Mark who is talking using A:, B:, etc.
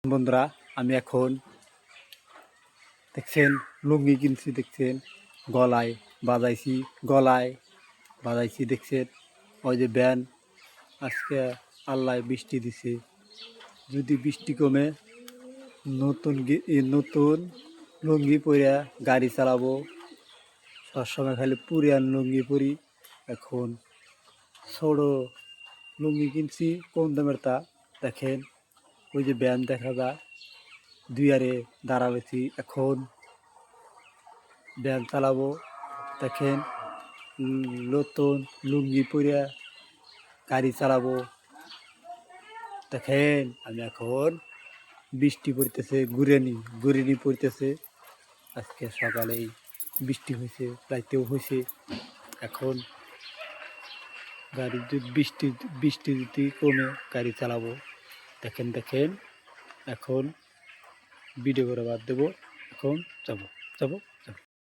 A: বন্ধুরা, আমি এখন দেখছেন লুঙ্গি কিনছি, দেখছেন গলায় বাজাইছি দেখছেন। ওই যে ব্যান আজকে আল্লাহ বৃষ্টি দিছে, যদি বৃষ্টি কমে নতুন লুঙ্গি পরিয়া গাড়ি চালাবো। সবসময় খালি পুরিয়ান লুঙ্গি পরি। এখন ছোট লুঙ্গি কিনছি কম দামের, তা দেখেন ওই যে ব্যান দেখা যায়, দুয়ারে দাঁড়ালেছি। এখন ব্যান চালাবো, দেখেন নতুন লুঙ্গি পরিয়া গাড়ি চালাবো। দেখেন আমি এখন বৃষ্টি পড়তেছে, গুরেনি পড়তেছে। আজকে সকালেই বৃষ্টি হয়েছে, রাইতেও হয়েছে। এখন গাড়ি যদি বৃষ্টি যদি কমে গাড়ি চালাবো। দেখেন এখন ভিডিও করে বাদ দেবো। এখন যাবো।